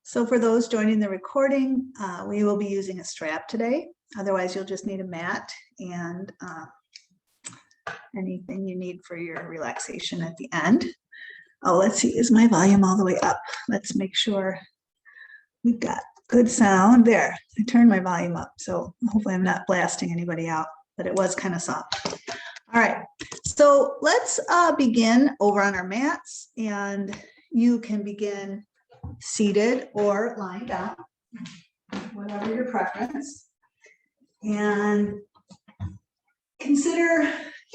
So for those joining the recording, we will be using a strap today. Otherwise, you'll just need a mat and anything you need for your relaxation at the end. Oh, let's see, is my volume all the way up? Let's make sure we've got good sound there. I turned my volume up, so hopefully I'm not blasting anybody out, but it was kind of soft. All right, so let's begin over on our mats, and you can begin seated or lying down, whatever your preference. And consider,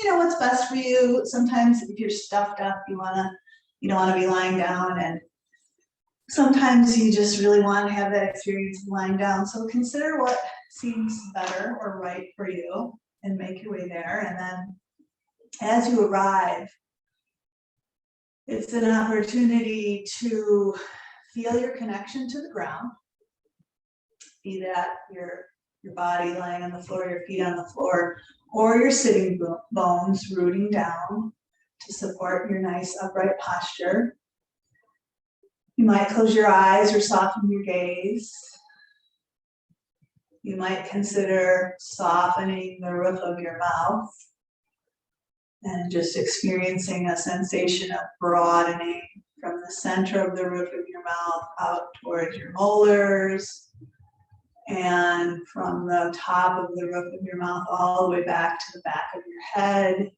what's best for you. Sometimes if you're stuffed up, you don't want to be lying down, and sometimes you just really want to have that experience of lying down. So consider what seems better or right for you and make your way there. And then as you arrive, it's an opportunity to feel your connection to the ground, be that your body lying on the floor, your feet on the floor, or your sitting bones rooting down to support your nice upright posture. You might close your eyes or soften your gaze. You might consider softening the roof of your mouth and just experiencing a sensation of broadening from the center of the roof of your mouth out towards your molars, and from the top of the roof of your mouth all the way back to the back of your head.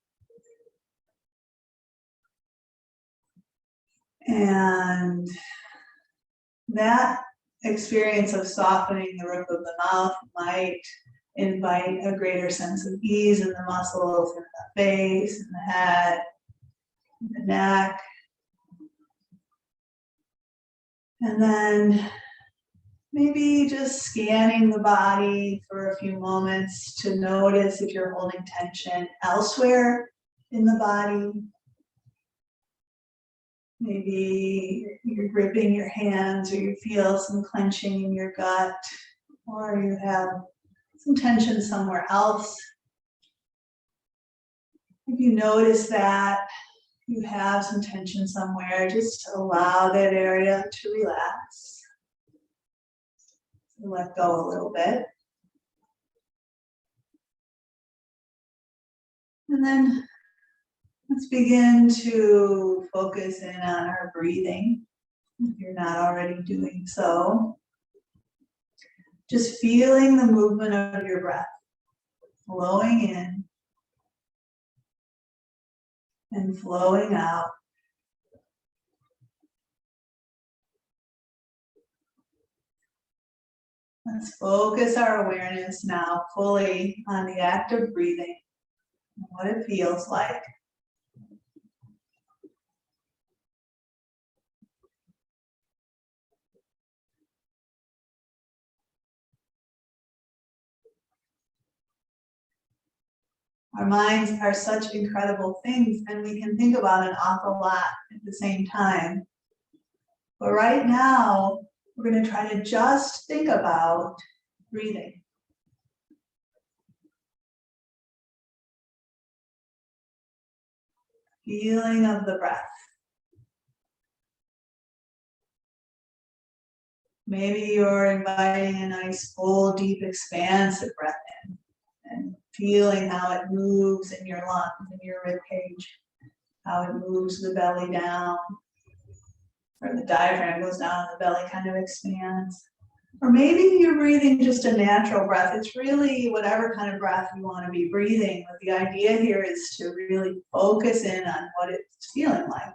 And that experience of softening the roof of the mouth might invite a greater sense of ease in the muscles, in the face, in the head, in the neck. And then maybe just scanning the body for a few moments to notice if you're holding tension elsewhere in the body. Maybe you're gripping your hands, or you feel some clenching in your gut, or you have some tension somewhere else. If you notice that you have some tension somewhere, just allow that area to relax. Let go a little bit. And then let's begin to focus in on our breathing, if you're not already doing so. Just feeling the movement of your breath, flowing in and flowing out. Let's focus our awareness now fully on the act of breathing and what it feels like. Our minds are such incredible things, and we can think about an awful lot at the same time. But right now, we're going to try to just think about breathing. Feeling of the breath. Maybe you're inviting a nice, full, deep, expansive breath in, and feeling how it moves in your lungs, in your rib cage, how it moves the belly down, or the diaphragm goes down and the belly kind of expands. Or maybe you're breathing just a natural breath. It's really whatever kind of breath you want to be breathing. But the idea here is to really focus in on what it's feeling like.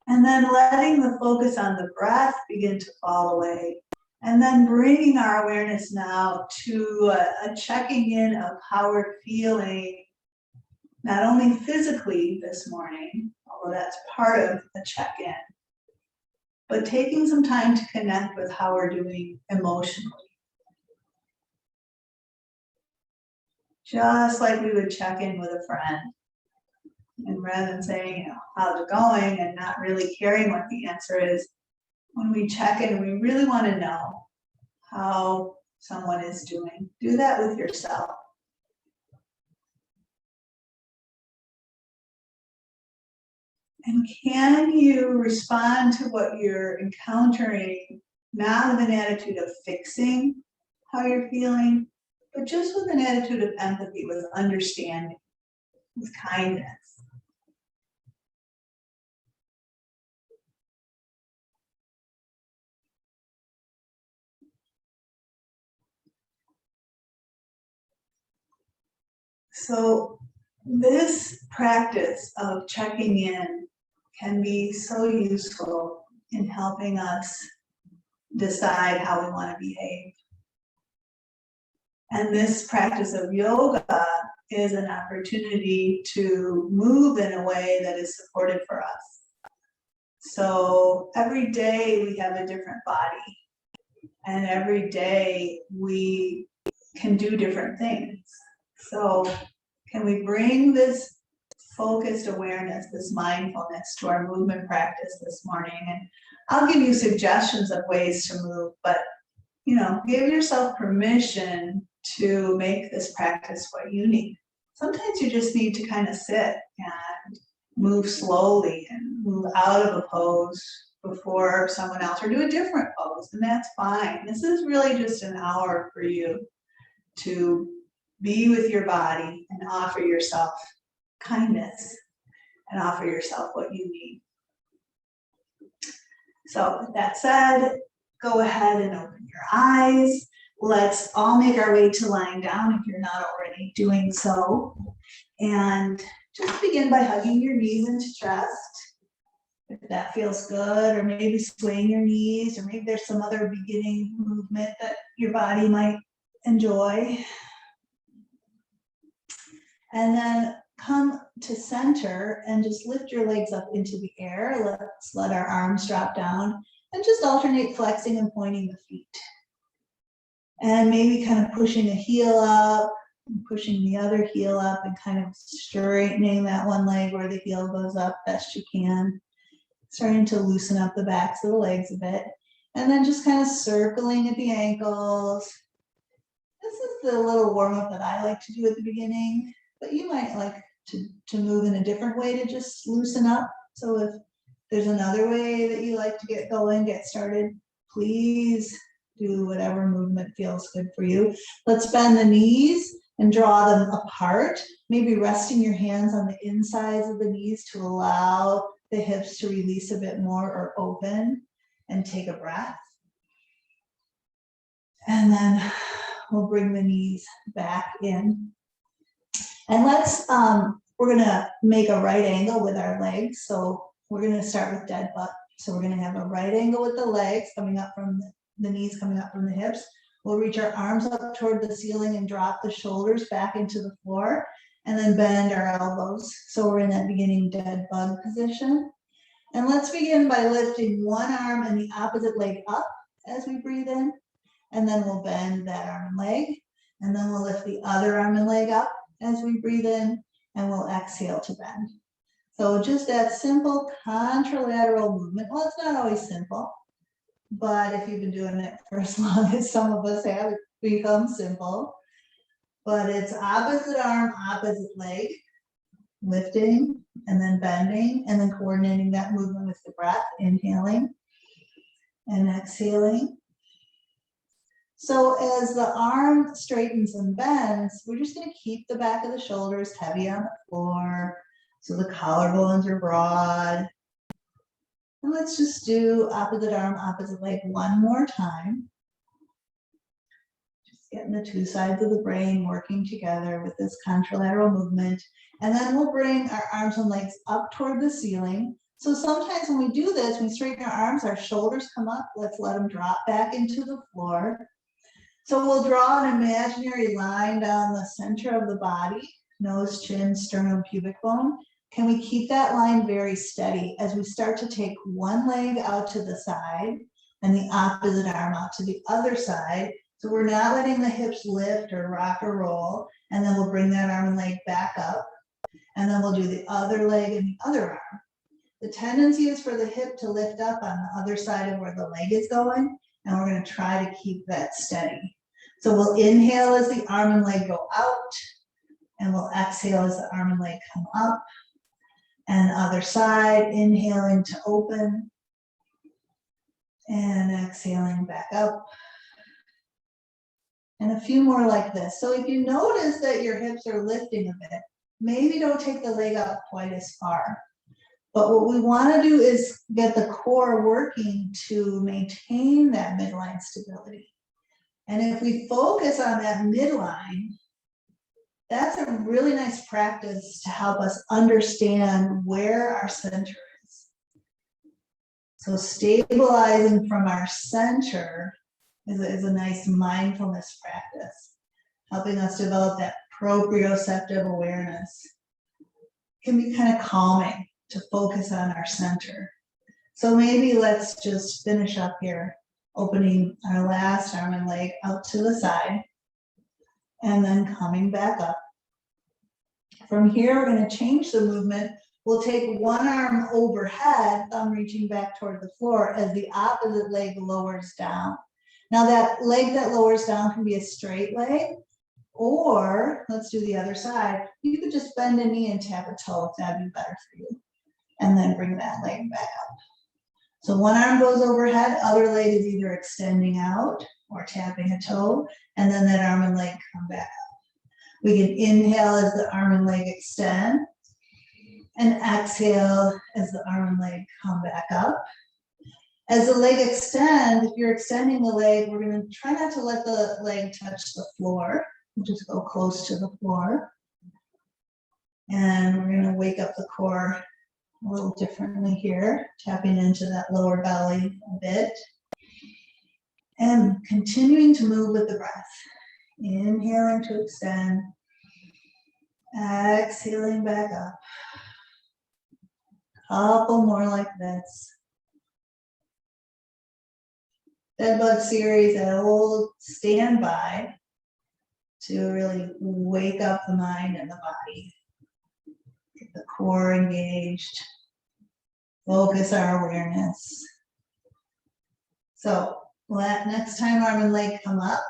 And then letting the focus on the breath begin to fall away. And then bringing our awareness now to a checking in of how we're feeling, not only physically this morning, although that's part of the check-in, but taking some time to connect with how we're doing emotionally. Just like we would check in with a friend. And rather than saying, how's it going, and not really caring what the answer is, when we check in, we really want to know how someone is doing. Do that with yourself. And can you respond to what you're encountering, not with an attitude of fixing how you're feeling, but just with an attitude of empathy, with understanding, with kindness? So this practice of checking in can be so useful in helping us decide how we want to behave. And this practice of yoga is an opportunity to move in a way that is supportive for us. So every day we have a different body, and every day we can do different things. So can we bring this focused awareness, this mindfulness to our movement practice this morning? And I'll give you suggestions of ways to move, but give yourself permission to make this practice what you need. Sometimes you just need to kind of sit and move slowly and move out of a pose before someone else, or do a different pose, and that's fine. This is really just an hour for you to be with your body and offer yourself kindness and offer yourself what you need. So with that said, go ahead and open your eyes. Let's all make our way to lying down if you're not already doing so. And just begin by hugging your knees into chest, if that feels good, or maybe swaying your knees, or maybe there's some other beginning movement that your body might enjoy. And then come to center and just lift your legs up into the air. Let's let our arms drop down and just alternate flexing and pointing the feet. And maybe kind of pushing a heel up, and pushing the other heel up, and kind of straightening that one leg where the heel goes up best you can. Starting to loosen up the backs of the legs a bit. And then just kind of circling at the ankles. This is the little warm up that I like to do at the beginning, but you might like to move in a different way to just loosen up. So if there's another way that you like to get going, get started, please do whatever movement feels good for you. Let's bend the knees and draw them apart, maybe resting your hands on the insides of the knees to allow the hips to release a bit more or open, and take a breath. And then we'll bring the knees back in. And we're gonna make a right angle with our legs. So we're gonna start with dead bug. So we're gonna have a right angle with the legs coming up from the knees, coming up from the hips. We'll reach our arms up toward the ceiling and drop the shoulders back into the floor, and then bend our elbows. So we're in that beginning dead bug position. And let's begin by lifting one arm and the opposite leg up as we breathe in. And then we'll bend that arm and leg. And then we'll lift the other arm and leg up as we breathe in, and we'll exhale to bend. So just that simple contralateral movement. Well, it's not always simple, but if you've been doing it for as long as some of us have, it becomes simple. But it's opposite arm, opposite leg, lifting and then bending, and then coordinating that movement with the breath, inhaling and exhaling. So as the arm straightens and bends, we're just going to keep the back of the shoulders heavy on the floor, so the collarbones are broad. And let's just do opposite arm, opposite leg one more time. Just getting the two sides of the brain working together with this contralateral movement. And then we'll bring our arms and legs up toward the ceiling. So sometimes when we do this, we straighten our arms, our shoulders come up. Let's let them drop back into the floor. So we'll draw an imaginary line down the center of the body, nose, chin, sternum, pubic bone. Can we keep that line very steady as we start to take one leg out to the side and the opposite arm out to the other side? So we're not letting the hips lift or rock or roll. And then we'll bring that arm and leg back up. And then we'll do the other leg and the other arm. The tendency is for the hip to lift up on the other side of where the leg is going. And we're going to try to keep that steady. So we'll inhale as the arm and leg go out, and we'll exhale as the arm and leg come up. And other side, inhaling to open, and exhaling back up. And a few more like this. So if you notice that your hips are lifting a bit, maybe don't take the leg up quite as far. But what we want to do is get the core working to maintain that midline stability. And if we focus on that midline, that's a really nice practice to help us understand where our center is. So stabilizing from our center is a nice mindfulness practice, helping us develop that proprioceptive awareness. It can be kind of calming to focus on our center. So maybe let's just finish up here, opening our last arm and leg out to the side, and then coming back up. From here, we're going to change the movement. We'll take one arm overhead, thumb reaching back toward the floor as the opposite leg lowers down. Now that leg that lowers down can be a straight leg, or let's do the other side. You could just bend a knee and tap a toe if that'd be better for you. And then bring that leg back up. So one arm goes overhead, other leg is either extending out or tapping a toe, and then that arm and leg come back up. We can inhale as the arm and leg extend, and exhale as the arm and leg come back up. As the leg extends, if you're extending the leg, we're going to try not to let the leg touch the floor. Just go close to the floor. And we're going to wake up the core a little differently here, tapping into that lower belly a bit. And continuing to move with the breath. Inhaling to extend. Exhaling back up. Couple more like this. Dead bug series, that old standby to really wake up the mind and the body. Get the core engaged. Focus our awareness. So next time arm and leg come up,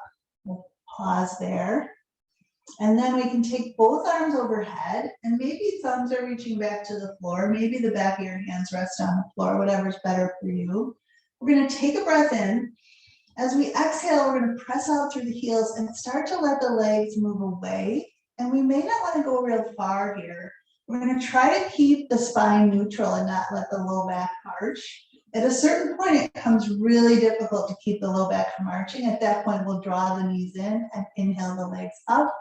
we'll pause there. And then we can take both arms overhead, and maybe thumbs are reaching back to the floor. Maybe the back of your hands rest on the floor, whatever's better for you. We're going to take a breath in. As we exhale, we're going to press out through the heels and start to let the legs move away. And we may not want to go real far here. We're going to try to keep the spine neutral and not let the low back arch. At a certain point, it becomes really difficult to keep the low back from arching. At that point, we'll draw the knees in and inhale the legs up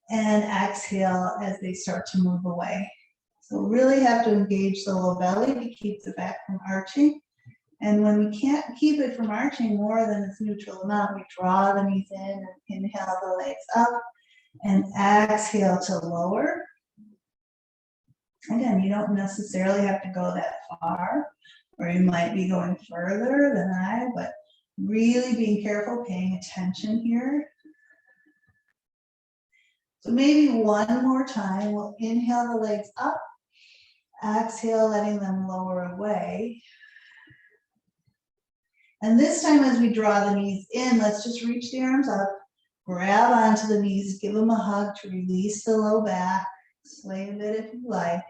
and exhale as they start to move away. So really have to engage the low belly to keep the back from arching. And when we can't keep it from arching more than its neutral amount, we draw the knees in and inhale the legs up and exhale to lower. Again, you don't necessarily have to go that far, or you might be going further than I, but really being careful, paying attention here. So maybe one more time, we'll inhale the legs up, exhale, letting them lower away. And this time as we draw the knees in, let's just reach the arms up, grab onto the knees, give them a hug to release the low back, sway a bit if you like.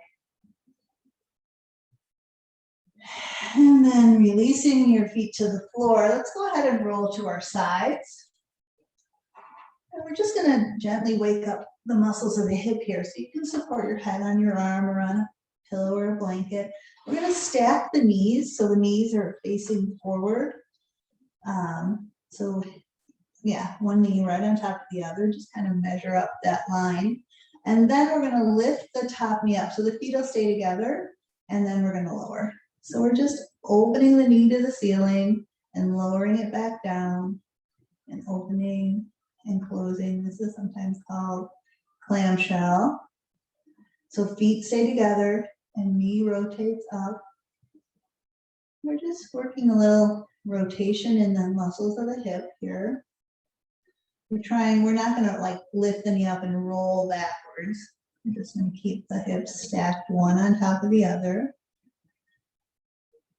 And then releasing your feet to the floor, let's go ahead and roll to our sides. And we're just going to gently wake up the muscles of the hip here, so you can support your head on your arm or on a pillow or a blanket. We're going to stack the knees so the knees are facing forward. So yeah, one knee right on top of the other, just kind of measure up that line. And then we're going to lift the top knee up so the feet will stay together, and then we're going to lower. So we're just opening the knee to the ceiling and lowering it back down and opening and closing. This is sometimes called clamshell. So feet stay together and knee rotates up. We're just working a little rotation in the muscles of the hip here. We're not going to like lift the knee up and roll backwards. We're just going to keep the hips stacked one on top of the other.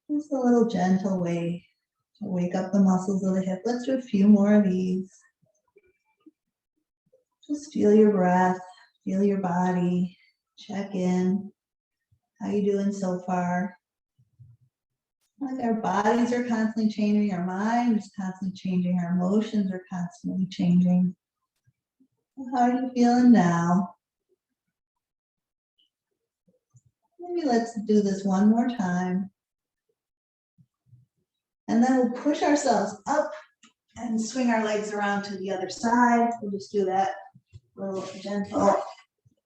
Just a little gentle way to wake up the muscles of the hip. Let's do a few more of these. Just feel your breath, feel your body, check in. How you doing so far? Like our bodies are constantly changing, our mind is constantly changing, our emotions are constantly changing. How are you feeling now? Maybe let's do this one more time. And then we'll push ourselves up and swing our legs around to the other side. We'll just do that little gentle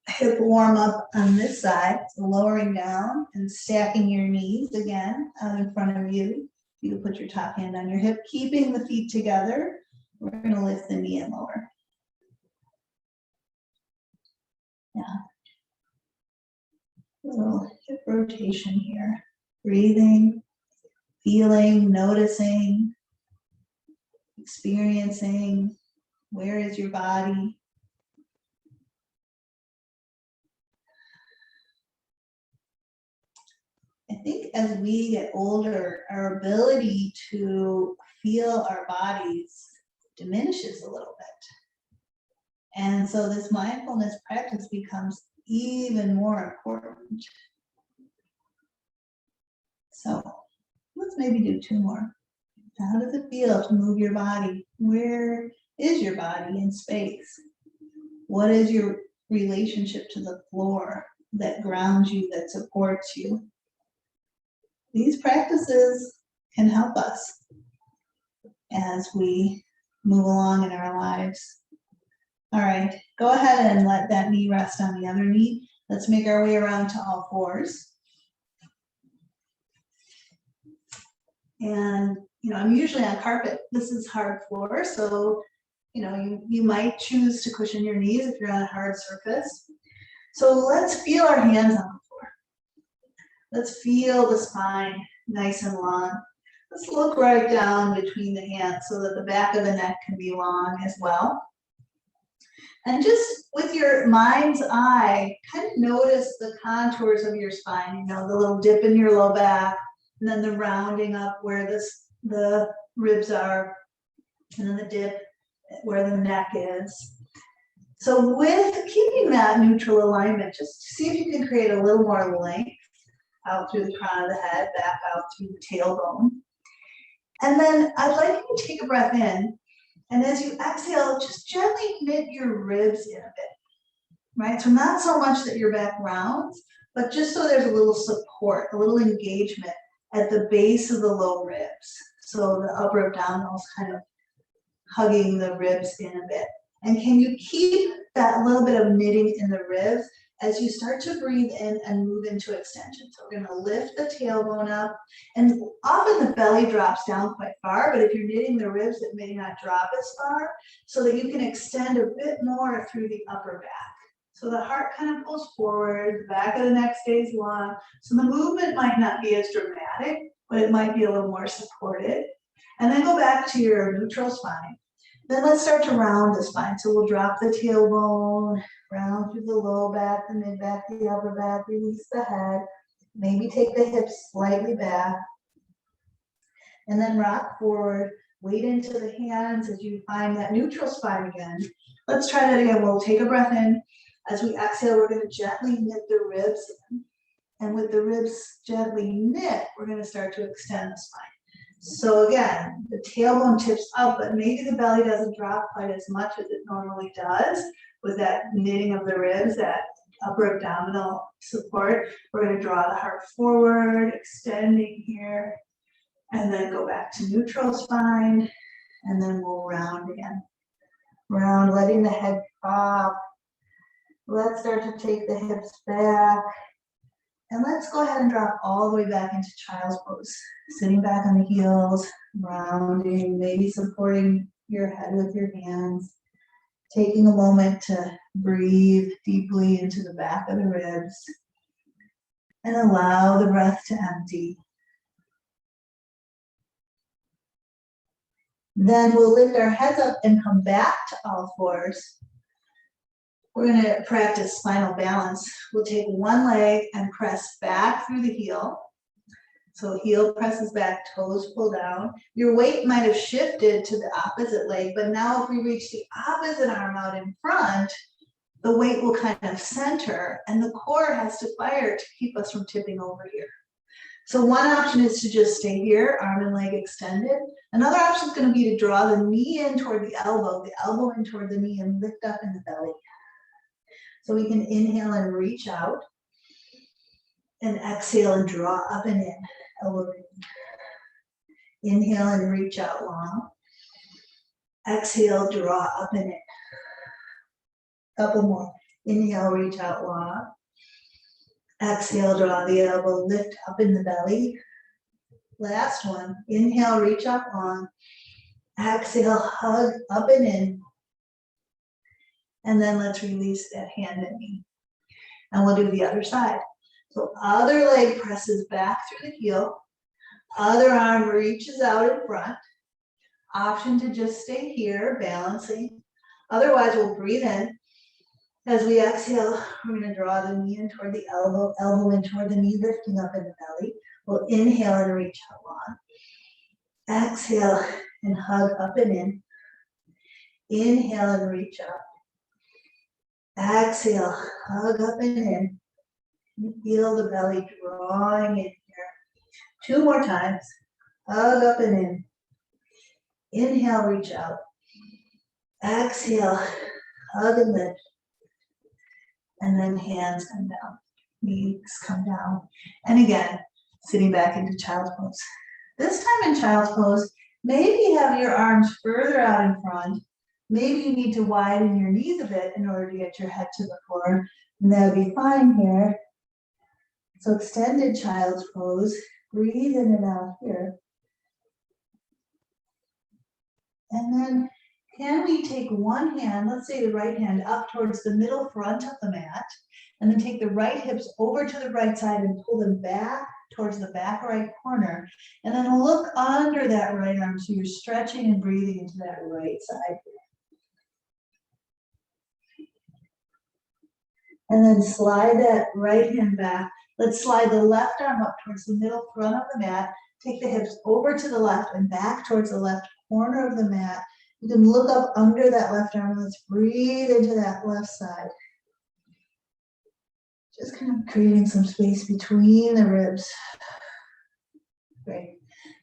hip warm up on this side. So lowering down and stacking your knees again out in front of you. You can put your top hand on your hip, keeping the feet together. We're going to lift the knee and lower. Yeah. Little hip rotation here. Breathing, feeling, noticing, experiencing. Where is your body? I think as we get older, our ability to feel our bodies diminishes a little bit. And so this mindfulness practice becomes even more important. So let's maybe do two more. How does it feel to move your body? Where is your body in space? What is your relationship to the floor that grounds you, that supports you? These practices can help us as we move along in our lives. All right, go ahead and let that knee rest on the other knee. Let's make our way around to all fours. And, I'm usually on carpet. This is hard floor, so, you might choose to cushion your knees if you're on a hard surface. So let's feel our hands on the floor. Let's feel the spine nice and long. Let's look right down between the hands so that the back of the neck can be long as well. And just with your mind's eye, kind of notice the contours of your spine, the little dip in your low back, and then the rounding up where the ribs are, and then the dip where the neck is. So with keeping that neutral alignment, just see if you can create a little more length out through the crown of the head, back out through the tailbone. And then I'd like you to take a breath in, and as you exhale, just gently knit your ribs in a bit, right? So not so much that your back rounds, but just so there's a little support, a little engagement at the base of the low ribs. So the upper abdominals kind of hugging the ribs in a bit. And can you keep that little bit of knitting in the ribs as you start to breathe in and move into extension? So we're going to lift the tailbone up, and often the belly drops down quite far, but if you're knitting the ribs, it may not drop as far, so that you can extend a bit more through the upper back. So the heart kind of pulls forward, the back of the neck stays long. So the movement might not be as dramatic, but it might be a little more supported. And then go back to your neutral spine. Then let's start to round the spine. So we'll drop the tailbone, round through the low back, the mid back, the upper back, release the head. Maybe take the hips slightly back. And then rock forward, weight into the hands as you find that neutral spine again. Let's try that again. We'll take a breath in. As we exhale, we're going to gently knit the ribs in. And with the ribs gently knit, we're going to start to extend the spine. So again, the tailbone tips up, but maybe the belly doesn't drop quite as much as it normally does with that knitting of the ribs, that upper abdominal support. We're going to draw the heart forward, extending here, and then go back to neutral spine, and then we'll round again. Round, letting the head drop. Let's start to take the hips back. And let's go ahead and drop all the way back into child's pose. Sitting back on the heels, rounding, maybe supporting your head with your hands. Taking a moment to breathe deeply into the back of the ribs. And allow the breath to empty. Then we'll lift our heads up and come back to all fours. We're going to practice spinal balance. We'll take one leg and press back through the heel. So heel presses back, toes pull down. Your weight might have shifted to the opposite leg, but now if we reach the opposite arm out in front, the weight will kind of center and the core has to fire to keep us from tipping over here. So one option is to just stay here, arm and leg extended. Another option is going to be to draw the knee in toward the elbow in toward the knee, and lift up in the belly. So we can inhale and reach out, and exhale and draw up and in, elbow in. Inhale and reach out long. Exhale, draw up and in. Couple more. Inhale, reach out long. Exhale, draw the elbow, lift up in the belly. Last one. Inhale, reach up long. Exhale, hug up and in. And then let's release that hand and knee. And we'll do the other side. So other leg presses back through the heel. Other arm reaches out in front. Option to just stay here, balancing. Otherwise, we'll breathe in. As we exhale, we're going to draw the knee in toward the elbow, elbow in toward the knee, lifting up in the belly. We'll inhale and reach out long. Exhale and hug up and in. Inhale and reach up. Exhale, hug up and in. You feel the belly drawing in here. 2 more times. Hug up and in. Inhale, reach out. Exhale, hug and lift. And then hands come down, knees come down. And again, sitting back into child's pose. This time in child's pose, maybe have your arms further out in front. Maybe you need to widen your knees a bit in order to get your head to the floor. And that'll be fine here. So extended child's pose. Breathe in and out here. And then can we take one hand, let's say the right hand, up towards the middle front of the mat, and then take the right hips over to the right side and pull them back towards the back right corner, and then look under that right arm so you're stretching and breathing into that right side. And then slide that right hand back. Let's slide the left arm up towards the middle front of the mat, take the hips over to the left and back towards the left corner of the mat. You can look up under that left arm. Let's breathe into that left side. Just kind of creating some space between the ribs. Great.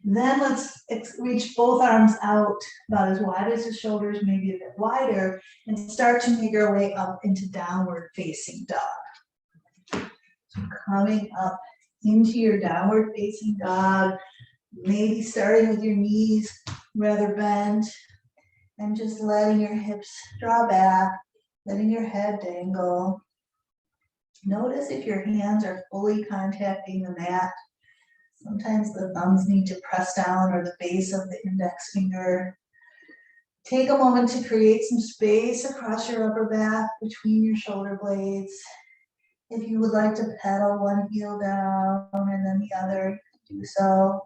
Then let's reach both arms out about as wide as the shoulders, maybe a bit wider, and start to make our way up into downward facing dog. So coming up into your downward facing dog, maybe starting with your knees rather bent, and just letting your hips draw back, letting your head dangle. Notice if your hands are fully contacting the mat. Sometimes the thumbs need to press down or the base of the index finger. Take a moment to create some space across your upper back between your shoulder blades. If you would like to pedal one heel down and then the other, you can do so.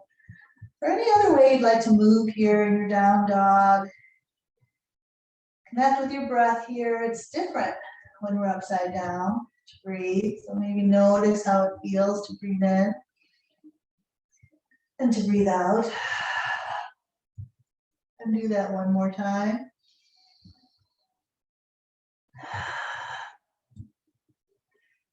Or any other way you'd like to move here in your down dog. Connect with your breath here. It's different when we're upside down. Breathe. So maybe notice how it feels to breathe in and to breathe out. And do that one more time.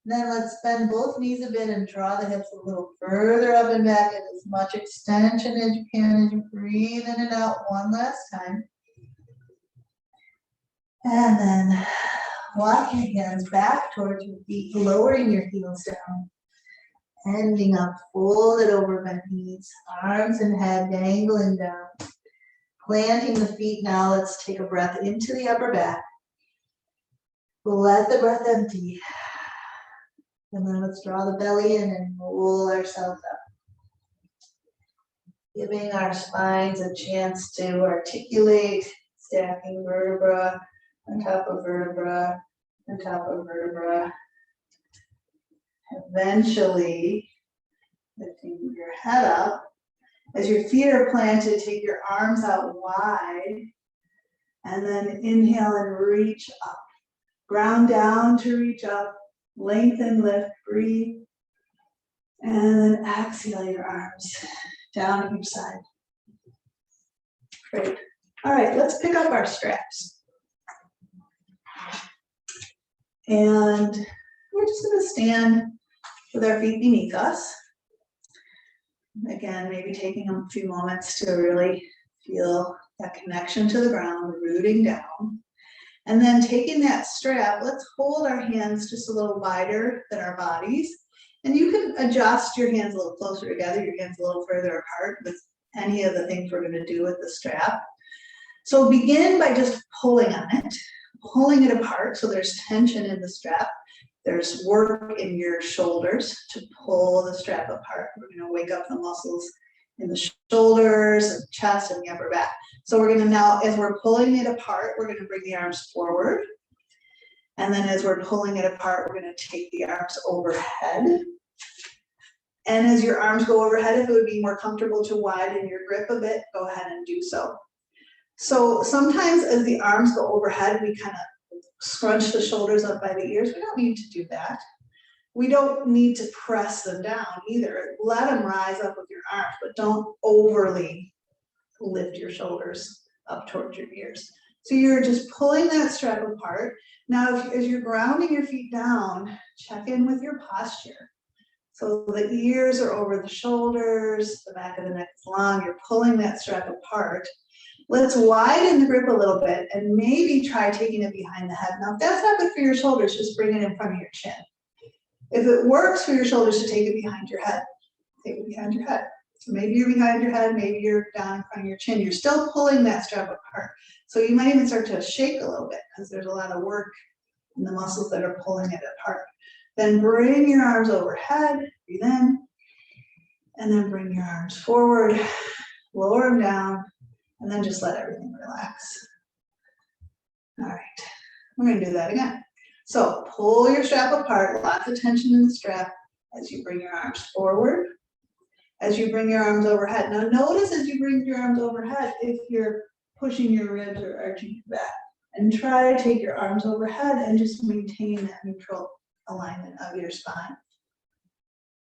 Then let's bend both knees a bit and draw the hips a little further up and back, and as much extension as you can as you breathe in and out one last time. And then walk your hands back towards your feet, lowering your heels down. Ending up, folded over bent knees, arms and head dangling down. Planting the feet now, let's take a breath into the upper back. Let the breath empty. And then let's draw the belly in and roll ourselves up. Giving our spines a chance to articulate, stacking vertebra on top of vertebra, on top of vertebra. Eventually, lifting your head up. As your feet are planted, take your arms out wide. And then inhale and reach up. Ground down to reach up. Lengthen, lift, breathe. And then exhale your arms down each side. Great. All right, let's pick up our straps. And we're just gonna stand with our feet beneath us. Again, maybe taking a few moments to really feel that connection to the ground, rooting down. And then taking that strap, let's hold our hands just a little wider than our bodies. And you can adjust your hands a little closer together, your hands a little further apart with any of the things we're gonna do with the strap. So begin by just pulling on it, pulling it apart so there's tension in the strap. There's work in your shoulders to pull the strap apart. We're gonna wake up the muscles in the shoulders, and chest, and the upper back. So we're gonna now, as we're pulling it apart, we're gonna bring the arms forward. And then as we're pulling it apart, we're gonna take the arms overhead. And as your arms go overhead, if it would be more comfortable to widen your grip a bit, go ahead and do so. So sometimes as the arms go overhead, we kind of scrunch the shoulders up by the ears. We don't need to do that. We don't need to press them down either. Let them rise up with your arms, but don't overly lift your shoulders up towards your ears. So you're just pulling that strap apart. Now, as you're grounding your feet down, check in with your posture. So the ears are over the shoulders, the back of the neck is long, you're pulling that strap apart. Let's widen the grip a little bit and maybe try taking it behind the head. Now, if that's not good for your shoulders, just bring it in front of your chin. If it works for your shoulders to take it behind your head, take it behind your head. So maybe you're behind your head, maybe you're down in front of your chin. You're still pulling that strap apart. So you might even start to shake a little bit because there's a lot of work in the muscles that are pulling it apart. Then bring your arms overhead, breathe in, and then bring your arms forward, lower them down, and then just let everything relax. All right, we're gonna do that again. So pull your strap apart, lots of tension in the strap as you bring your arms forward, as you bring your arms overhead. Now notice as you bring your arms overhead, if you're pushing your ribs or arching your back, and try to take your arms overhead and just maintain that neutral alignment of your spine.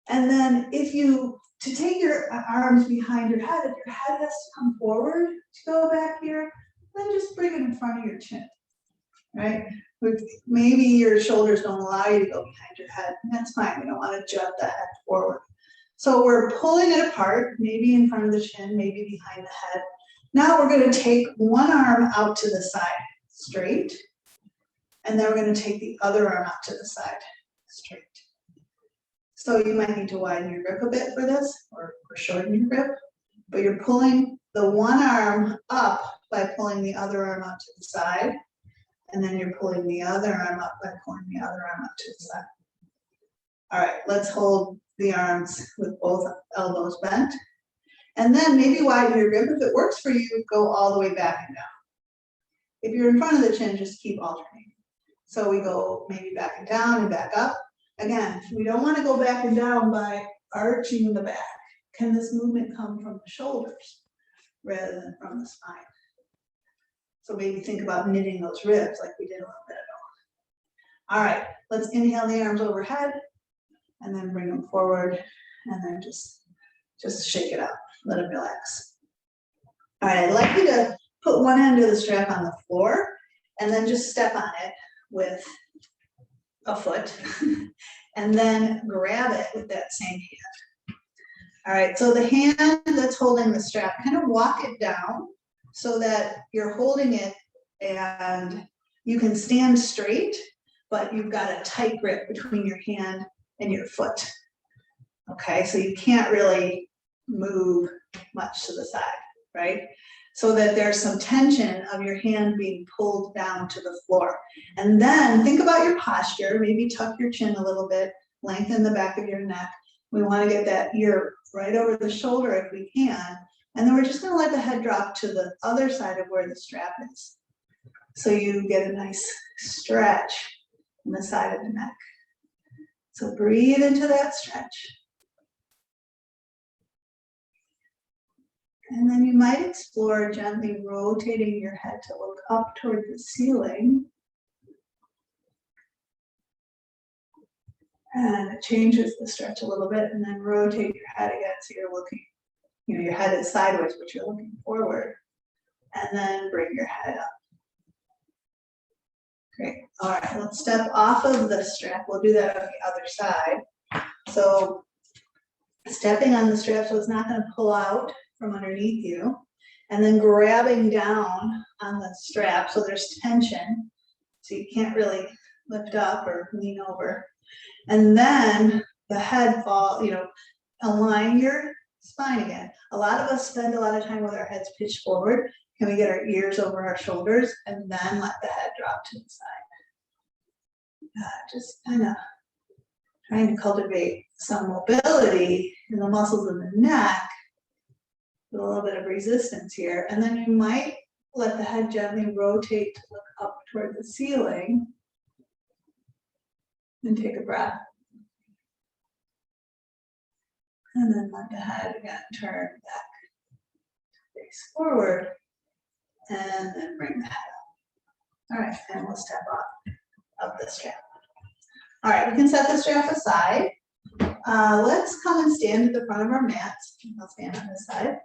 And then to take your arms behind your head, if your head has to come forward to go back here, then just bring it in front of your chin, right? Maybe your shoulders don't allow you to go behind your head, and that's fine. We don't want to jut the head forward. So we're pulling it apart, maybe in front of the chin, maybe behind the head. Now we're going to take one arm out to the side, straight, and then we're going to take the other arm out to the side, straight. So you might need to widen your grip a bit for this, or shorten your grip, but you're pulling the one arm up by pulling the other arm out to the side, and then you're pulling the other arm up by pulling the other arm up to the side. All right, let's hold the arms with both elbows bent, and then maybe widen your grip. If it works for you, go all the way back and down. If you're in front of the chin, just keep alternating. So we go maybe back and down and back up. Again, we don't want to go back and down by arching the back. Can this movement come from the shoulders rather than from the spine? So maybe think about knitting those ribs like we did a little bit ago. All right, let's inhale the arms overhead and then bring them forward and then just shake it out. Let it relax. All right, I'd like you to put one end of the strap on the floor and then just step on it with a foot and then grab it with that same hand. All right, so the hand that's holding the strap, kind of walk it down so that you're holding it and you can stand straight, but you've got a tight grip between your hand and your foot. Okay, so you can't really move much to the side, right? So that there's some tension of your hand being pulled down to the floor. And then think about your posture, maybe tuck your chin a little bit, lengthen the back of your neck. We want to get that ear right over the shoulder if we can. And then we're just going to let the head drop to the other side of where the strap is. So you get a nice stretch on the side of the neck. So breathe into that stretch. And then you might explore gently rotating your head to look up toward the ceiling. And it changes the stretch a little bit, and then rotate your head again so you're looking, your head is sideways, but you're looking forward. And then bring your head up. Great. All right, let's step off of the strap. We'll do that on the other side. So stepping on the strap so it's not going to pull out from underneath you, and then grabbing down on the strap so there's tension, so you can't really lift up or lean over. And then the head align your spine again. A lot of us spend a lot of time with our heads pitched forward. Can we get our ears over our shoulders and then let the head drop to the side? Just kind of trying to cultivate some mobility in the muscles of the neck with a little bit of resistance here. And then you might let the head gently rotate to look up toward the ceiling and take a breath. And then let the head again turn back, face forward, and then bring the head up. All right, and we'll step up of the strap. All right, we can set the strap aside. Let's come and stand at the front of our mats. I'll stand on this side.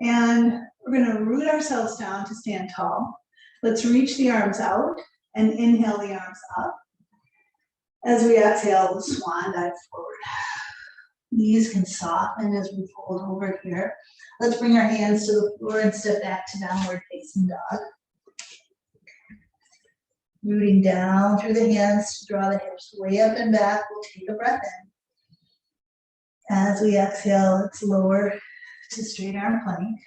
And we're going to root ourselves down to stand tall. Let's reach the arms out and inhale the arms up. As we exhale, the swan dive forward. Knees can soften as we fold over here. Let's bring our hands to the floor and step back to downward facing dog. Rooting down through the hands to draw the hips way up and back. We'll take a breath in. As we exhale, let's lower to straight arm plank.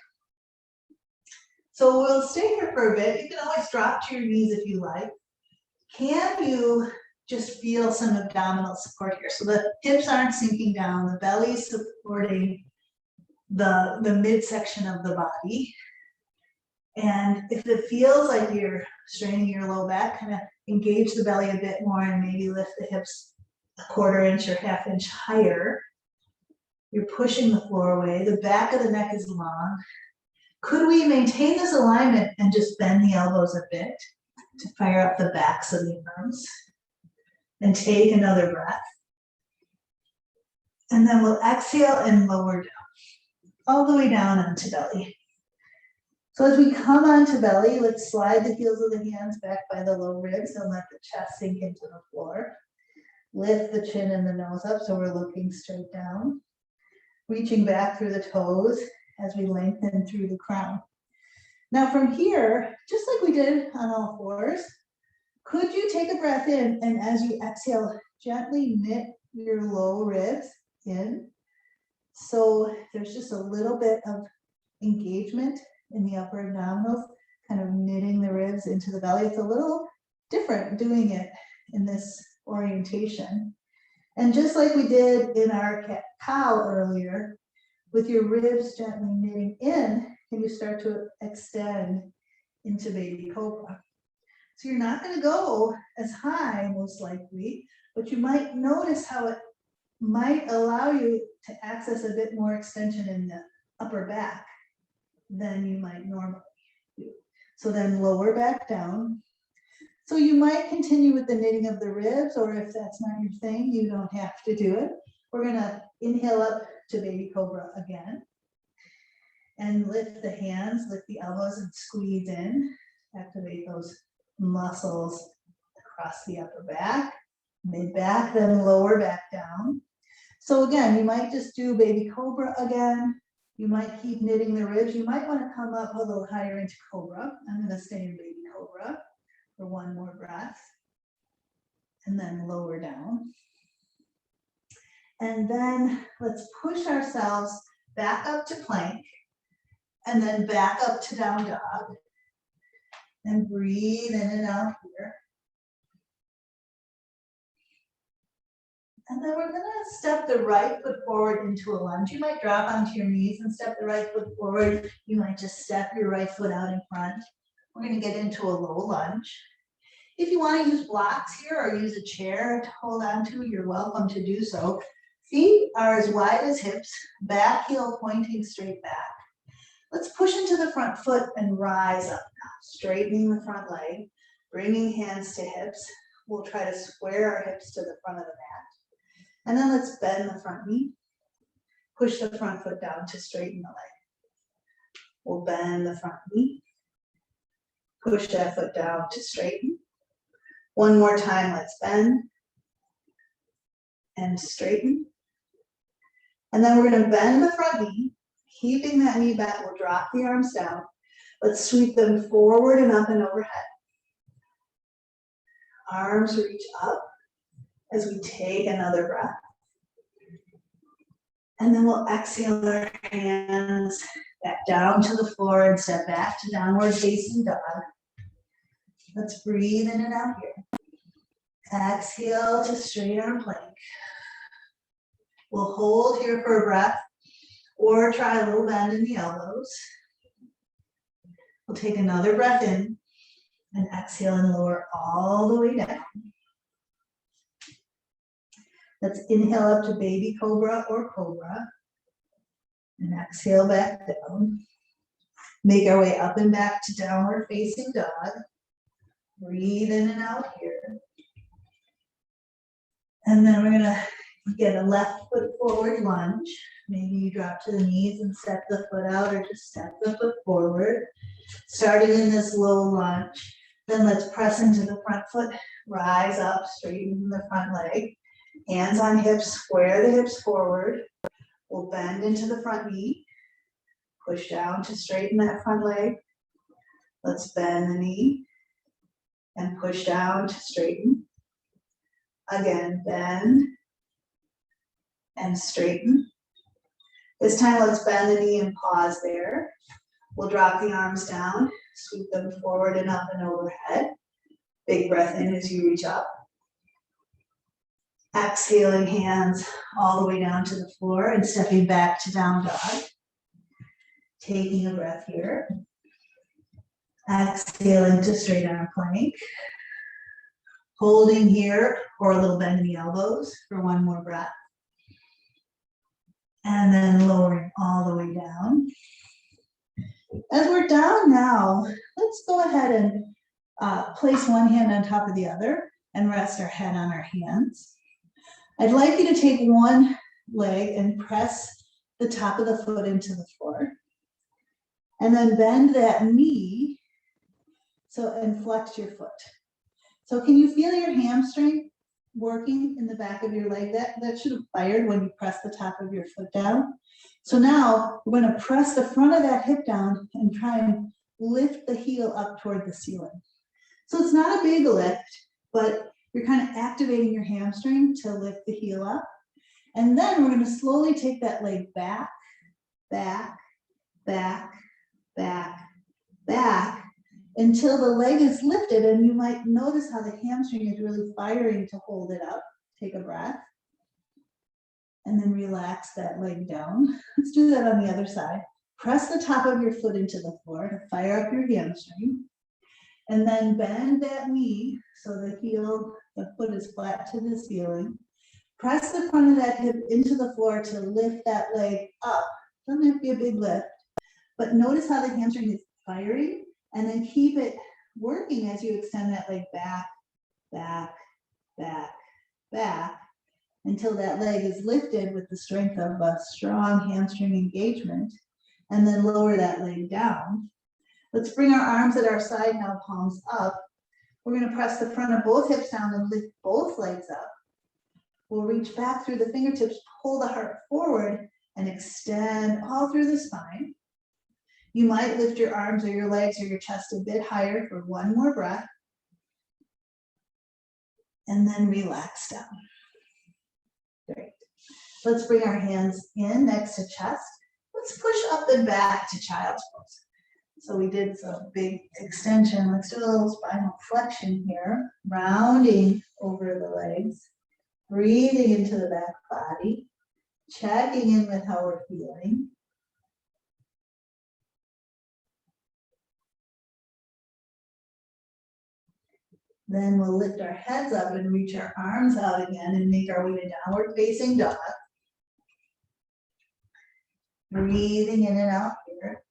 So we'll stay here for a bit. You can always drop to your knees if you like. Can you just feel some abdominal support here? So the hips aren't sinking down, the belly's supporting the midsection of the body. And if it feels like you're straining your low back, kind of engage the belly a bit more and maybe lift the hips a 1/4 inch or 1/2 inch higher. You're pushing the floor away. The back of the neck is long. Could we maintain this alignment and just bend the elbows a bit to fire up the backs of the arms? And take another breath. And then we'll exhale and lower down, all the way down onto belly. So as we come onto belly, let's slide the heels of the hands back by the low ribs and let the chest sink into the floor. Lift the chin and the nose up so we're looking straight down. Reaching back through the toes as we lengthen through the crown. Now from here, just like we did on all fours, could you take a breath in and as you exhale, gently knit your low ribs in? So there's just a little bit of engagement in the upper abdominals, kind of knitting the ribs into the belly. It's a little different doing it in this orientation. And just like we did in our cat-cow earlier, with your ribs gently knitting in, can you start to extend into baby cobra? So you're not going to go as high, most likely, but you might notice how it might allow you to access a bit more extension in the upper back than you might normally do. So then lower back down. So you might continue with the knitting of the ribs, or if that's not your thing, you don't have to do it. We're going to inhale up to baby cobra again. And lift the hands, lift the elbows and squeeze in. Activate those muscles across the upper back, mid back, then lower back down. So again, you might just do baby cobra again. You might keep knitting the ribs. You might want to come up a little higher into cobra. I'm going to stay in baby cobra for one more breath. And then lower down. And then let's push ourselves back up to plank. And then back up to down dog. And breathe in and out here. And then we're going to step the right foot forward into a lunge. You might drop onto your knees and step the right foot forward. You might just step your right foot out in front. We're going to get into a low lunge. If you want to use blocks here or use a chair to hold on to, you're welcome to do so. Feet are as wide as hips, back heel pointing straight back. Let's push into the front foot and rise up now, straightening the front leg, bringing hands to hips, we'll try to square our hips to the front of the mat. And then let's bend the front knee. Push the front foot down to straighten the leg. We'll bend the front knee. Push that foot down to straighten. One more time, let's bend and straighten. And then we're gonna bend the front knee, keeping that knee back. We'll drop the arms down. Let's sweep them forward and up and overhead. Arms reach up as we take another breath. And then we'll exhale our hands back down to the floor and step back to downward facing dog. Let's breathe in and out here. Exhale to straight arm plank. We'll hold here for a breath or try a little bend in the elbows. We'll take another breath in and exhale and lower all the way down. Let's inhale up to baby cobra or cobra and exhale back down. Make our way up and back to downward facing dog. Breathe in and out here. And then we're gonna get a left foot forward lunge. Maybe you drop to the knees and step the foot out or just step the foot forward. Starting in this low lunge, then let's press into the front foot, rise up, straighten the front leg. Hands on hips, square the hips forward. We'll bend into the front knee. Push down to straighten that front leg. Let's bend the knee and push down to straighten. Again, bend and straighten. This time, let's bend the knee and pause there. We'll drop the arms down, sweep them forward and up and overhead. Big breath in as you reach up. Exhaling hands all the way down to the floor and stepping back to down dog. Taking a breath here. Exhaling to straight arm plank. Holding here or a little bend in the elbows for one more breath. And then lowering all the way down. As we're down now, let's go ahead and place one hand on top of the other and rest our head on our hands. I'd like you to take one leg and press the top of the foot into the floor. And then bend that knee and flex your foot. So can you feel your hamstring working in the back of your leg? That should have fired when you press the top of your foot down. So now we're going to press the front of that hip down and try and lift the heel up toward the ceiling. So it's not a big lift, but you're kind of activating your hamstring to lift the heel up. And then we're going to slowly take that leg back, back, back, back, back, until the leg is lifted, and you might notice how the hamstring is really firing to hold it up. Take a breath. And then relax that leg down. Let's do that on the other side. Press the top of your foot into the floor to fire up your hamstring. And then bend that knee so the foot is flat to the ceiling. Press the front of that hip into the floor to lift that leg up. Doesn't have to be a big lift, but notice how the hamstring is firing, and then keep it working as you extend that leg back, back, back, back, until that leg is lifted with the strength of a strong hamstring engagement, and then lower that leg down. Let's bring our arms at our side now, palms up. We're going to press the front of both hips down and lift both legs up. We'll reach back through the fingertips, pull the heart forward, and extend all through the spine. You might lift your arms or your legs or your chest a bit higher for one more breath. And then relax down. Great. Let's bring our hands in next to chest. Let's push up and back to child's pose. So we did some big extension. Let's do a little spinal flexion here, rounding over the legs, breathing into the back body, checking in with how we're feeling. Then we'll lift our heads up and reach our arms out again and make our way to downward facing dog. Breathing in and out here.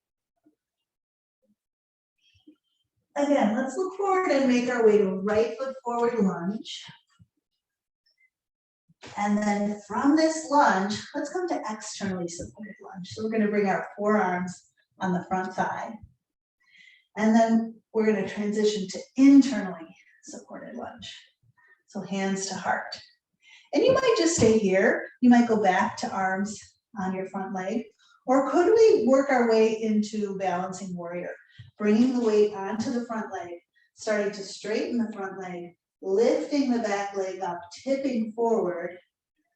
Again, let's look forward and make our way to right foot forward lunge. And then from this lunge, let's come to externally supported lunge. So we're going to bring our forearms on the front thigh. And then we're going to transition to internally supported lunge. So hands to heart. And you might just stay here. You might go back to arms on your front leg. Or could we work our way into balancing warrior? Bringing the weight onto the front leg, starting to straighten the front leg, lifting the back leg up, tipping forward.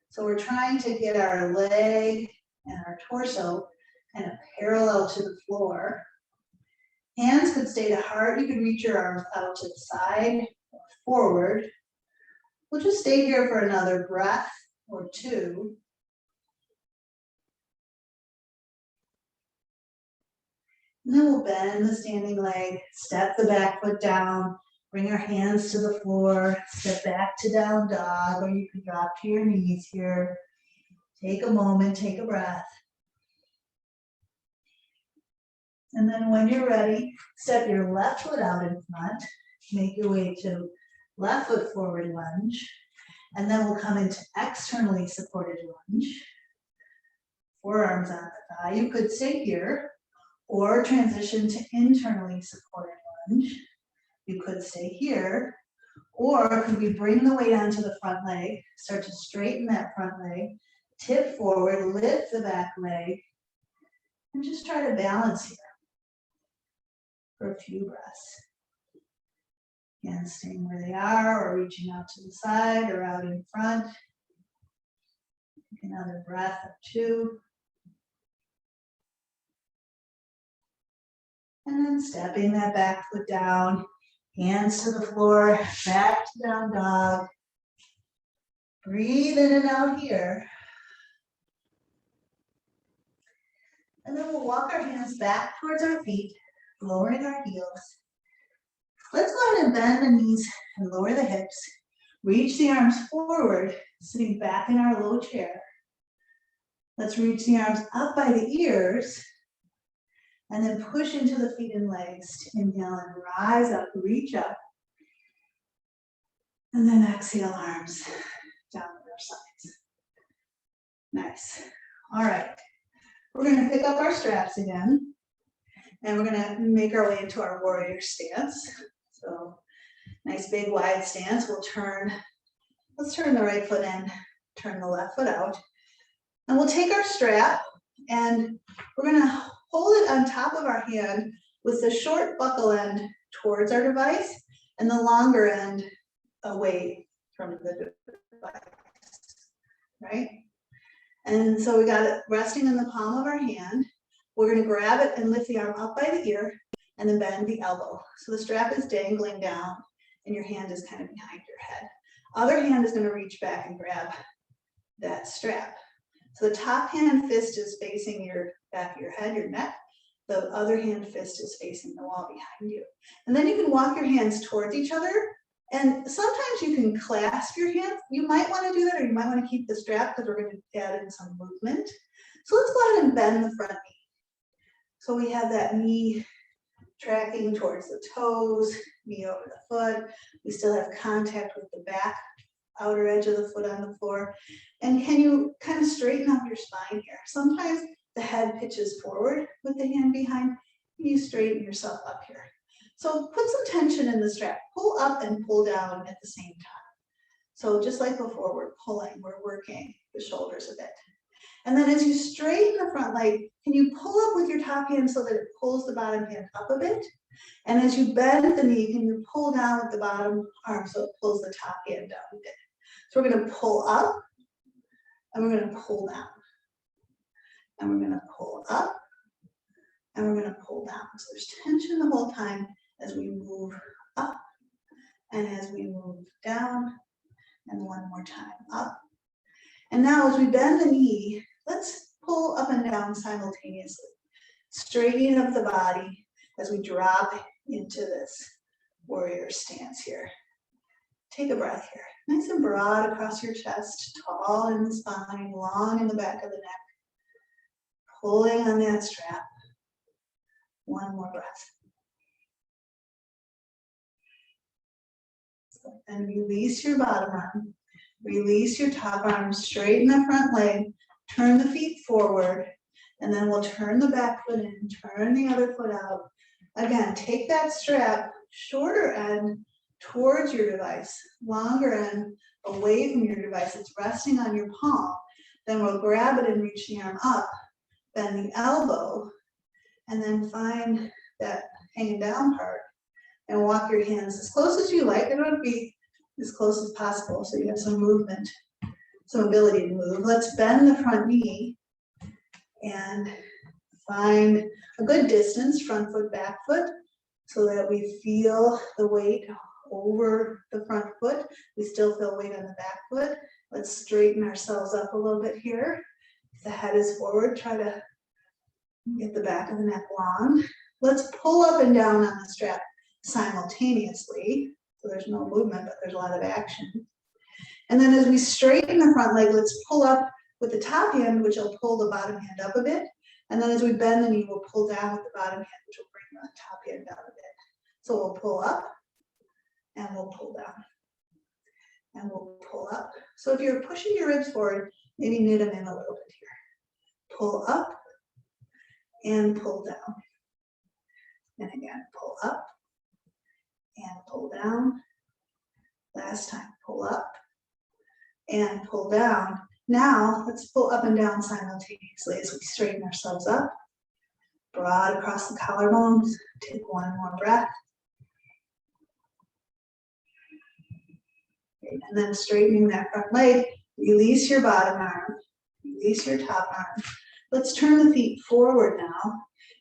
So we're trying to get our leg and our torso kind of parallel to the floor. Hands could stay to heart. You could reach your arms out to the side, or forward. We'll just stay here for another breath or two. And then we'll bend the standing leg, step the back foot down, bring our hands to the floor, step back to down dog, or you can drop to your knees here. Take a moment, take a breath. And then when you're ready, step your left foot out in front, make your way to left foot forward lunge, and then we'll come into externally supported lunge. Forearms on the thigh. You could stay here or transition to internally supported lunge. You could stay here, or could we bring the weight onto the front leg, start to straighten that front leg, tip forward, lift the back leg, and just try to balance here for a few breaths. Again, staying where they are or reaching out to the side or out in front. Take another breath or two. And then stepping that back foot down, hands to the floor, back to down dog. Breathe in and out here. And then we'll walk our hands back towards our feet, lowering our heels. Let's go ahead and bend the knees and lower the hips. Reach the arms forward, sitting back in our low chair. Let's reach the arms up by the ears. And then push into the feet and legs. Inhale and rise up, reach up. And then exhale, arms down their sides. Nice. All right. We're going to pick up our straps again. And we're going to make our way into our warrior stance. So nice big wide stance. Let's turn the right foot in, turn the left foot out. And we'll take our strap and we're going to hold it on top of our hand with the short buckle end towards our device and the longer end away from the device, right? And so we got it resting in the palm of our hand. We're going to grab it and lift the arm up by the ear and then bend the elbow. So the strap is dangling down and your hand is kind of behind your head. Other hand is going to reach back and grab that strap. So the top hand fist is facing your back of your head, your neck. The other hand fist is facing the wall behind you. And then you can walk your hands towards each other. And sometimes you can clasp your hands. You might want to do that, or you might want to keep the strap because we're going to add in some movement. So let's go ahead and bend the front knee. So we have that knee tracking towards the toes, knee over the foot. We still have contact with the back outer edge of the foot on the floor. And can you kind of straighten up your spine here? Sometimes the head pitches forward with the hand behind, and you straighten yourself up here. So put some tension in the strap. Pull up and pull down at the same time. So just like before, we're pulling, we're working the shoulders a bit. And then as you straighten the front leg, can you pull up with your top hand so that it pulls the bottom hand up a bit? And as you bend the knee, can you pull down with the bottom arm so it pulls the top hand down a bit? So we're going to pull up, and we're going to pull down. And we're going to pull up, and we're going to pull down. So there's tension the whole time as we move up, and as we move down, and one more time up. And now as we bend the knee, let's pull up and down simultaneously, straightening up the body as we drop into this warrior stance here. Take a breath here. Nice and broad across your chest, tall in the spine, long in the back of the neck. Pulling on that strap. One more breath. And release your bottom arm. Release your top arm, straighten the front leg, turn the feet forward, and then we'll turn the back foot in, turn the other foot out. Again, take that strap, shorter end towards your device, longer end away from your device. It's resting on your palm. Then we'll grab it and reach the arm up, bend the elbow, and then find that hanging down part and walk your hands as close as you like. They don't be as close as possible so you have some movement, some ability to move. Let's bend the front knee and find a good distance, front foot, back foot, so that we feel the weight over the front foot. We still feel weight on the back foot. Let's straighten ourselves up a little bit here. If the head is forward, try to get the back of the neck long. Let's pull up and down on the strap simultaneously. So there's no movement, but there's a lot of action. And then as we straighten the front leg, let's pull up with the top hand, which will pull the bottom hand up a bit. And then as we bend the knee, we'll pull down with the bottom hand, which will bring the top hand down a bit. So we'll pull up and we'll pull down. And we'll pull up. So if you're pushing your ribs forward, maybe knit them in a little bit here. Pull up and pull down. And again, pull up and pull down. Last time, pull up and pull down. Now, let's pull up and down simultaneously as we straighten ourselves up. Broad across the collarbones. Take one more breath. And then straightening that front leg, release your bottom arm, release your top arm. Let's turn the feet forward now.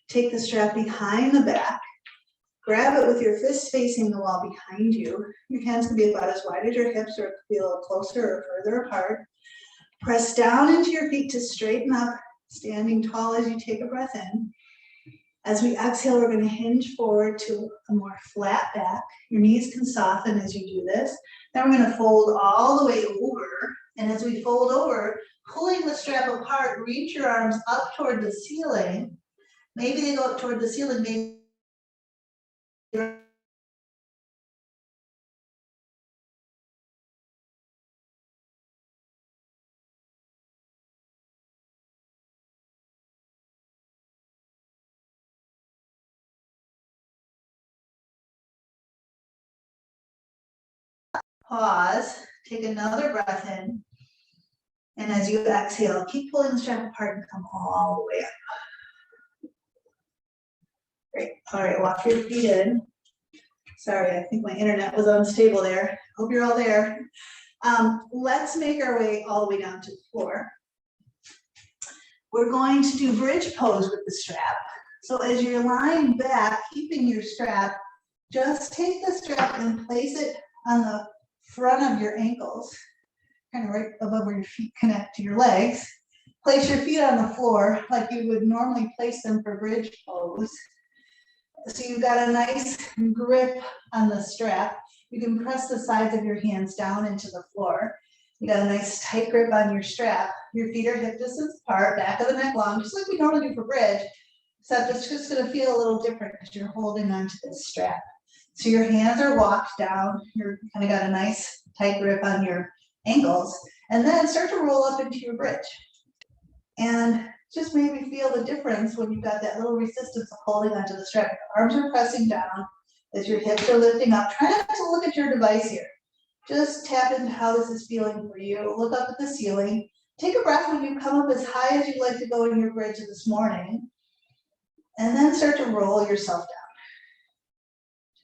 Take the strap behind the back. Grab it with your fists facing the wall behind you. Your hands can be about as wide as your hips or it could be a little closer or further apart. Press down into your feet to straighten up, standing tall as you take a breath in. As we exhale, we're going to hinge forward to a more flat back. Your knees can soften as you do this. Then we're going to fold all the way over. And as we fold over, pulling the strap apart, reach your arms up toward the ceiling. Maybe they go up toward the ceiling, maybe pause, take another breath in. And as you exhale, keep pulling the strap apart and come all the way up. Great. All right, walk your feet in. Sorry, I think my internet was unstable there. Hope you're all there. Let's make our way all the way down to the floor. We're going to do bridge pose with the strap. So as you're lying back, keeping your strap, just take the strap and place it on the front of your ankles, kind of right above where your feet connect to your legs. Place your feet on the floor like you would normally place them for bridge pose. So you've got a nice grip on the strap. You can press the sides of your hands down into the floor. You got a nice tight grip on your strap. Your feet are hip distance apart, back of the neck long, just like we normally do for bridge, except it's just gonna feel a little different because you're holding onto this strap. So your hands are walked down, you're kind of got a nice tight grip on your ankles, and then start to roll up into your bridge. And just maybe feel the difference when you've got that little resistance of holding onto the strap. Your arms are pressing down as your hips are lifting up. Try not to look at your device here. Just tap into how this is feeling for you. Look up at the ceiling. Take a breath when you come up as high as you'd like to go in your bridge this morning. And then start to roll yourself down.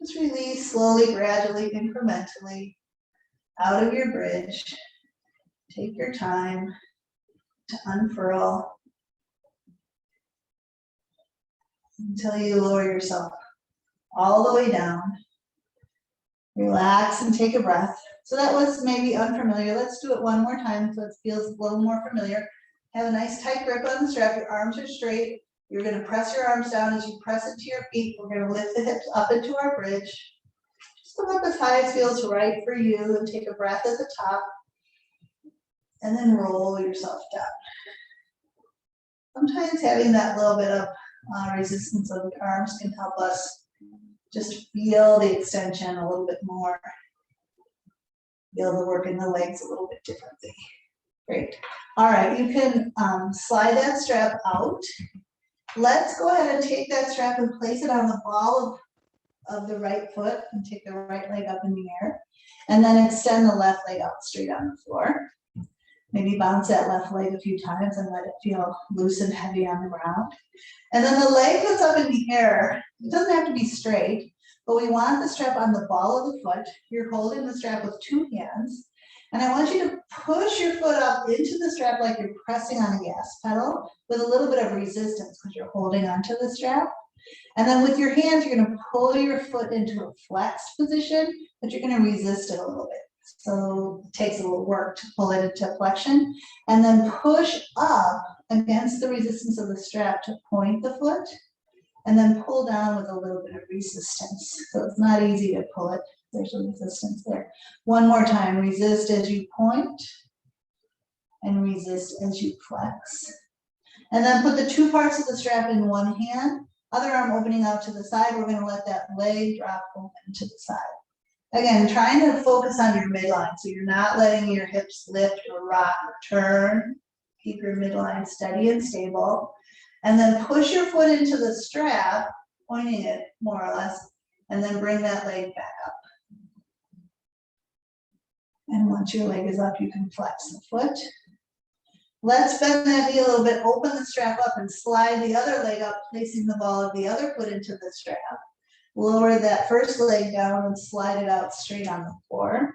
Just release slowly, gradually, incrementally out of your bridge. Take your time to unfurl until you lower yourself all the way down. Relax and take a breath. So that was maybe unfamiliar. Let's do it one more time so it feels a little more familiar. Have a nice tight grip on the strap. Your arms are straight. You're going to press your arms down. As you press it to your feet, we're going to lift the hips up into our bridge. Just come up as high as feels right for you and take a breath at the top. And then roll yourself down. Sometimes having that little bit of resistance of the arms can help us just feel the extension a little bit more. be able to work in the legs a little bit differently. Great. All right, you can slide that strap out. Let's go ahead and take that strap and place it on the ball of the right foot and take the right leg up in the air. And then extend the left leg out straight on the floor. Maybe bounce that left leg a few times and let it feel loose and heavy on the ground. And then the leg that's up in the air, it doesn't have to be straight, but we want the strap on the ball of the foot. You're holding the strap with two hands. And I want you to push your foot up into the strap like you're pressing on a gas pedal with a little bit of resistance because you're holding onto the strap. And then with your hands, you're going to pull your foot into a flexed position, but you're going to resist it a little bit. So it takes a little work to pull it into flexion. And then push up against the resistance of the strap to point the foot. And then pull down with a little bit of resistance. So it's not easy to pull it. There's a resistance there. One more time, resist as you point and resist as you flex. And then put the two parts of the strap in one hand, other arm opening out to the side. We're going to let that leg drop open to the side. Again, trying to focus on your midline so you're not letting your hips lift or rock or turn. Keep your midline steady and stable. And then push your foot into the strap, pointing it more or less, and then bring that leg back up. And once your leg is up, you can flex the foot. Let's bend that knee a little bit, open the strap up and slide the other leg up, placing the ball of the other foot into the strap. Lower that first leg down and slide it out straight on the floor.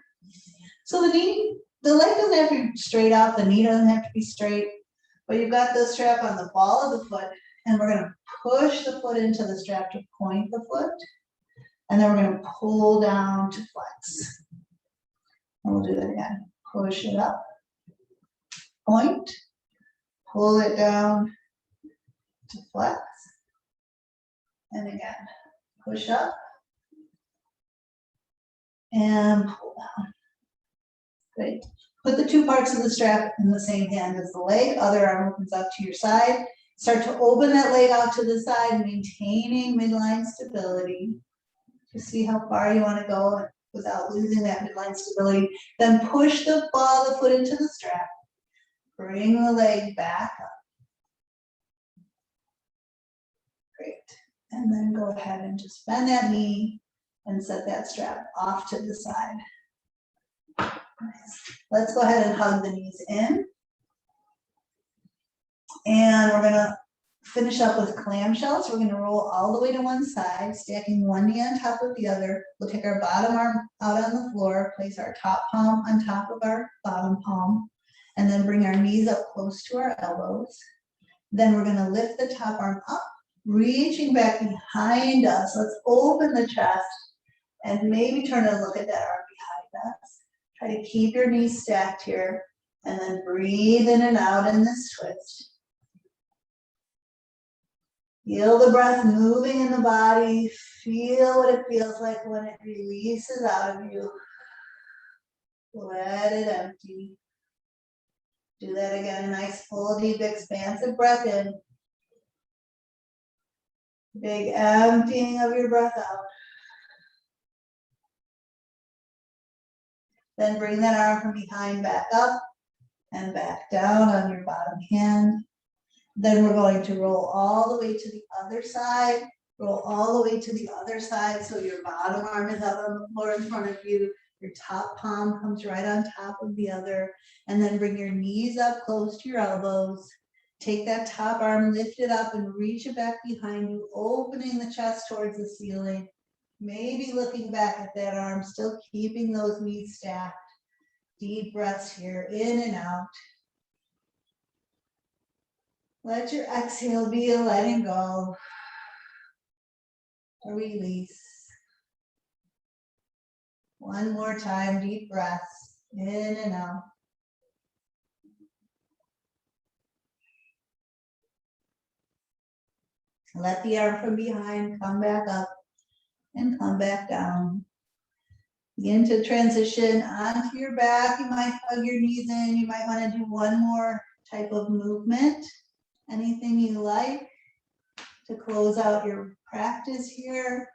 So the leg doesn't have to be straight out, the knee doesn't have to be straight, but you've got the strap on the ball of the foot, and we're gonna push the foot into the strap to point the foot, and then we're gonna pull down to flex. And we'll do that again. Push it up, point, pull it down to flex, and again, push up and pull down. Great. Put the two parts of the strap in the same hand as the leg. Other arm opens up to your side. Start to open that leg out to the side, maintaining midline stability. To see how far you want to go without losing that midline stability. Then push the ball of the foot into the strap. Bring the leg back up. Great. And then go ahead and just bend that knee and set that strap off to the side. Nice. Let's go ahead and hug the knees in. And we're going to finish up with clamshells. We're going to roll all the way to one side, stacking one knee on top of the other. We'll take our bottom arm out on the floor, place our top palm on top of our bottom palm, and then bring our knees up close to our elbows. Then we're going to lift the top arm up, reaching back behind us. Let's open the chest and maybe turn and look at that arm behind us. Try to keep your knees stacked here, and then breathe in and out in this twist. Feel the breath moving in the body. Feel what it feels like when it releases out of you. Let it empty. Do that again. Nice, full, deep, expansive breath in. Big emptying of your breath out. Then bring that arm from behind back up and back down on your bottom hand. Then we're going to roll all the way to the other side. Roll all the way to the other side so your bottom arm is out on the floor in front of you. Your top palm comes right on top of the other. And then bring your knees up close to your elbows. Take that top arm, lift it up and reach it back behind you, opening the chest towards the ceiling. Maybe looking back at that arm, still keeping those knees stacked. Deep breaths here, in and out. Let your exhale be a letting go, a release. One more time, deep breaths, in and out. Let the arm from behind come back up and come back down. Begin to transition onto your back. You might hug your knees in. You might want to do one more type of movement. Anything you like to close out your practice here.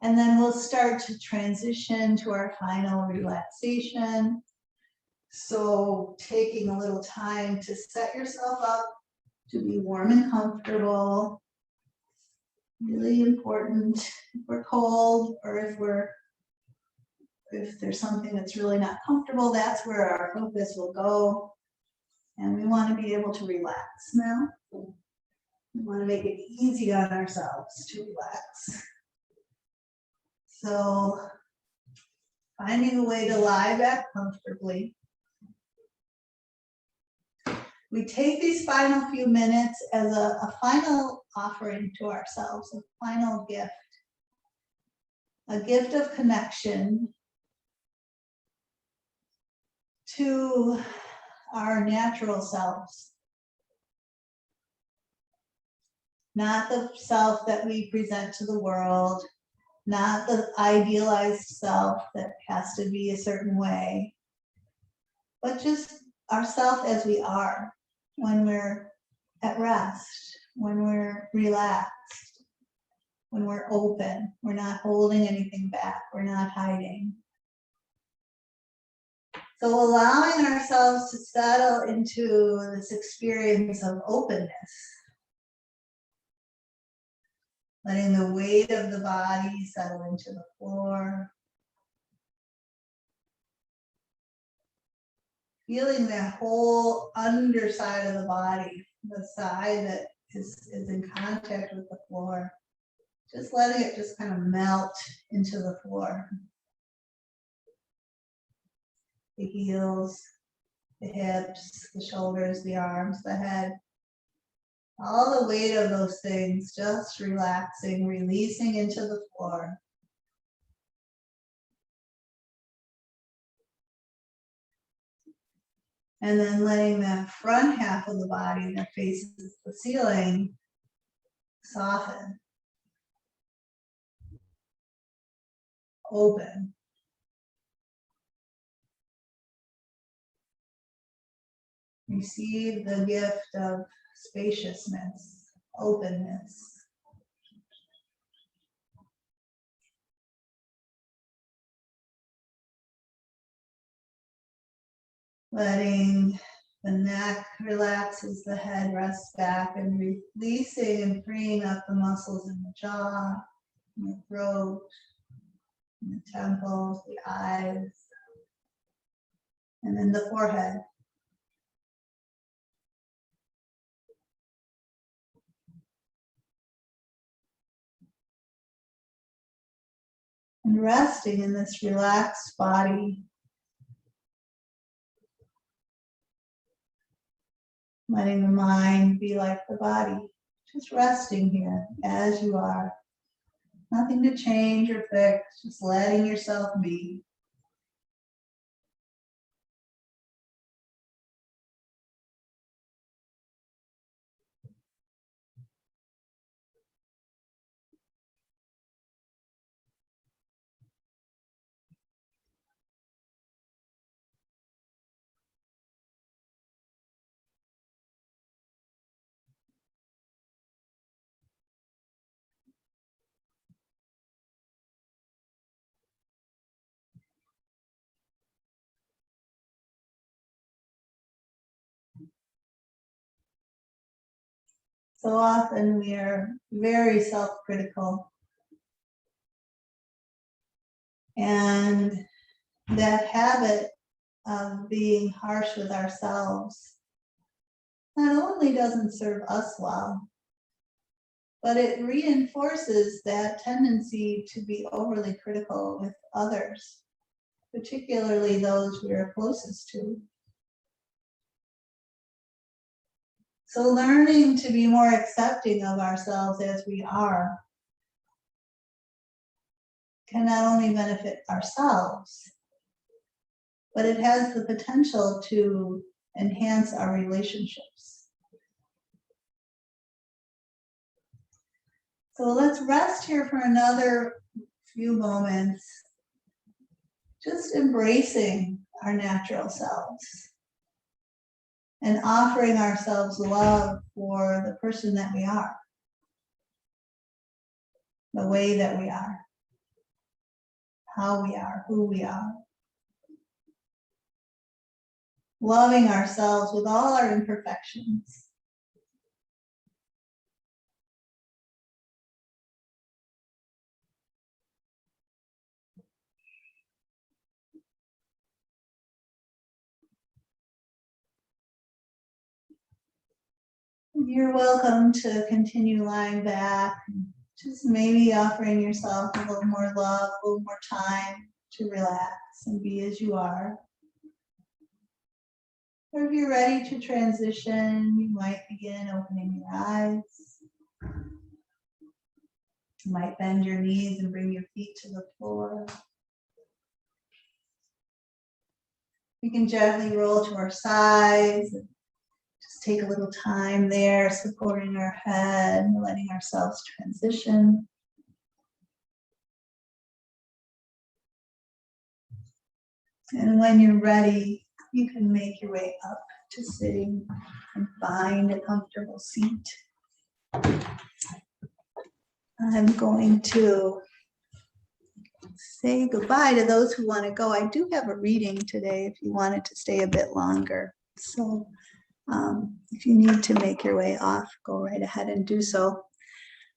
And then we'll start to transition to our final relaxation. So taking a little time to set yourself up to be warm and comfortable. Really important. If we're cold or if there's something that's really not comfortable, that's where our focus will go. And we want to be able to relax now. We want to make it easy on ourselves to relax. So finding a way to lie back comfortably. We take these final few minutes as a final offering to ourselves, a final gift. A gift of connection to our natural selves. Not the self that we present to the world, not the idealized self that has to be a certain way, but just ourself as we are when we're at rest, when we're relaxed, when we're open, we're not holding anything back, we're not hiding. So allowing ourselves to settle into this experience of openness, letting the weight of the body settle into the floor. Feeling that whole underside of the body, the side that is in contact with the floor. Just letting it just kind of melt into the floor. The heels, the hips, the shoulders, the arms, the head. All the weight of those things just relaxing, releasing into the floor. And then letting that front half of the body that faces the ceiling soften. Open. Receive the gift of spaciousness, openness. Letting the neck relax as the head rests back and releasing and freeing up the muscles in the jaw, in the throat, in the temples, the eyes, and then the forehead. And resting in this relaxed body. Letting the mind be like the body, just resting here as you are. Nothing to change or fix, just letting yourself be. So often we are very self-critical. And that habit of being harsh with ourselves not only doesn't serve us well, but it reinforces that tendency to be overly critical with others, particularly those we are closest to. So learning to be more accepting of ourselves as we are can not only benefit ourselves, but it has the potential to enhance our relationships. So let's rest here for another few moments, just embracing our natural selves and offering ourselves love for the person that we are, the way that we are. how we are, who we are. Loving ourselves with all our imperfections. You're welcome to continue lying back, just maybe offering yourself a little more love, a little more time to relax and be as you are. Or if you're ready to transition, you might begin opening your eyes. You might bend your knees and bring your feet to the floor. We can gently roll to our sides. Just take a little time there, supporting our head, letting ourselves transition. And when you're ready, you can make your way up to sitting and find a comfortable seat. I'm going to say goodbye to those who want to go. I do have a reading today if you wanted to stay a bit longer. So if you need to make your way off, go right ahead and do so.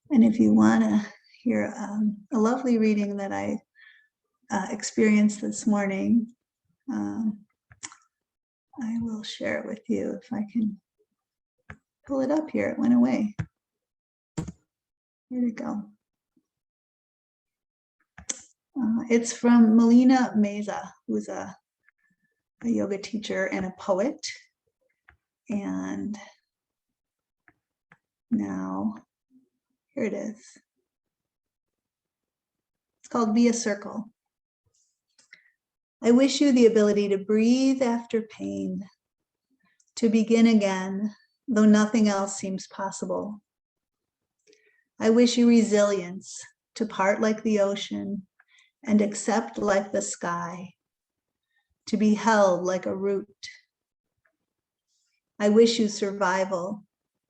And if you want to hear a lovely reading that I experienced this morning, I will share it with you if I can pull it up here. It went away. Here we go. It's from Melina Meza, who's a yoga teacher and a poet. And now, here it is. It's called Be a Circle. I wish you the ability to breathe after pain, to begin again, though nothing else seems possible. I wish you resilience to part like the ocean and accept like the sky, to be held like a root. I wish you survival,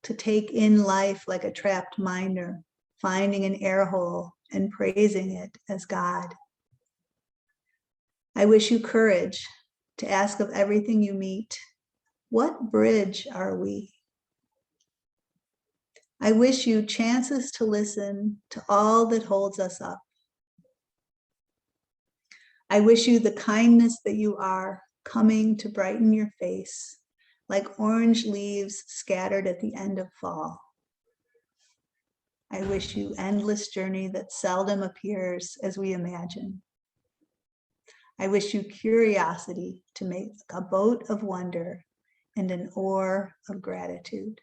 to take in life like a trapped miner, finding an air hole and praising it as God. I wish you courage to ask of everything you meet, what bridge are we? I wish you chances to listen to all that holds us up. I wish you the kindness that you are coming to brighten your face, like orange leaves scattered at the end of fall. I wish you endless journey that seldom appears as we imagine. I wish you curiosity to make a boat of wonder and an oar of gratitude.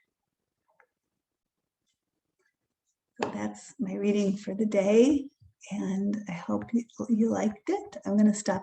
So that's my reading for the day, and I hope you liked it. I'm going to stop